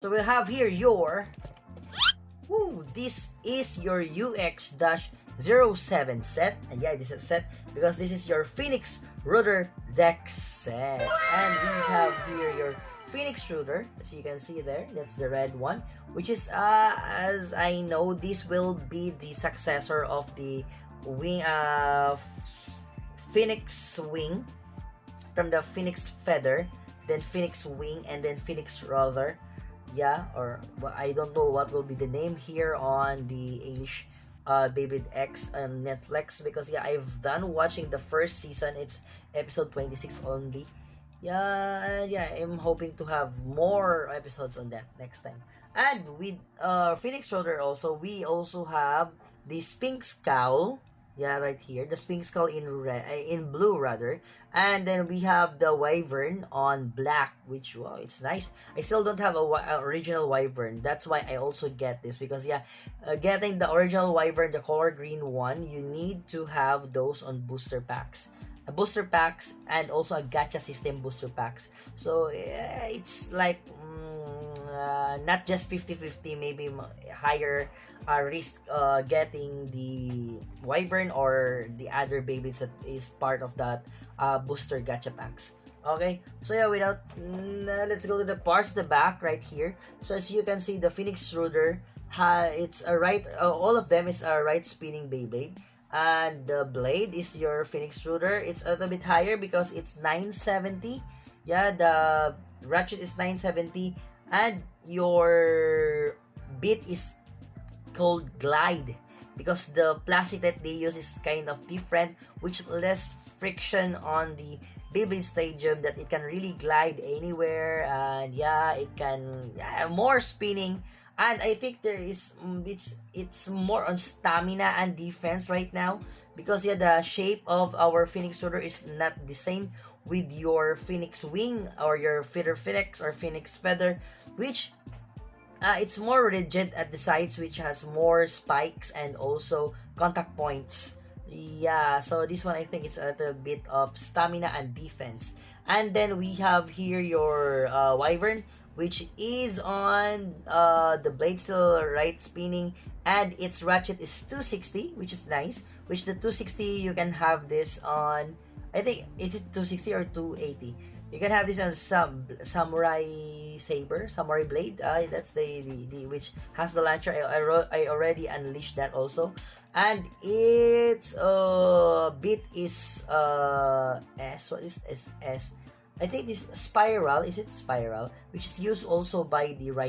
So we have here your, this is your UX-07 set. And yeah, this is a set because this is your Phoenix Rudder deck set. And we have here your Phoenix Rudder, as you can see there, that's the red one, which is, as I know, this will be the successor of the wing, Phoenix Wing, from the Phoenix Feather, then Phoenix Wing, and then Phoenix Rudder. Yeah, or I don't know what will be the name here on the English Beyblade X on Netflix, because yeah, I've done watching the first season. It's episode 26 only. Yeah, yeah, I'm hoping to have more episodes on that next time. And with Phoenix Rudder also, we also have the Sphinx Cowl. Yeah, right here, the Sphinx Cowl in red, in blue rather, and then we have the Wyvern on black, which, wow, it's nice. I still don't have a original Wyvern. That's why I also get this, because yeah, getting the original Wyvern, the color green one, you need to have those on booster packs. Booster packs and also a gacha system booster packs. So it's like not just 50-50, maybe higher risk getting the Wyvern or the other babies that is part of that booster gacha packs. Okay, so yeah, without let's go to the parts, the back right here. So as you can see, the Phoenix Rudder, it's a right, all of them is a right spinning Beyblade. And the blade is your Phoenix Rudder. It's a little bit higher because it's 970. Yeah, the ratchet is 970, and your bit is called Glide, because the plastic that they use is kind of different, which less friction on the Beyblade Stadium, that it can really glide anywhere. And yeah, it can, yeah, more spinning. And I think there is it's more on stamina and defense right now, because yeah, the shape of our Phoenix Rudder is not the same with your Phoenix Wing or your Feather Phoenix or Phoenix Feather, which it's more rigid at the sides, which has more spikes and also contact points. Yeah, so this one I think it's a little bit of stamina and defense. And then we have here your Wyvern, which is on the blade still right spinning, and its ratchet is 260, which is nice. Which the 260 you can have this on, I think, is it 260 or 280? You can have this on Samurai Saber, Samurai Blade. That's the which has the launcher. I already unleashed that also, and its bit is S. What is S? I think this spiral, is it spiral, which is used also by the Rhino.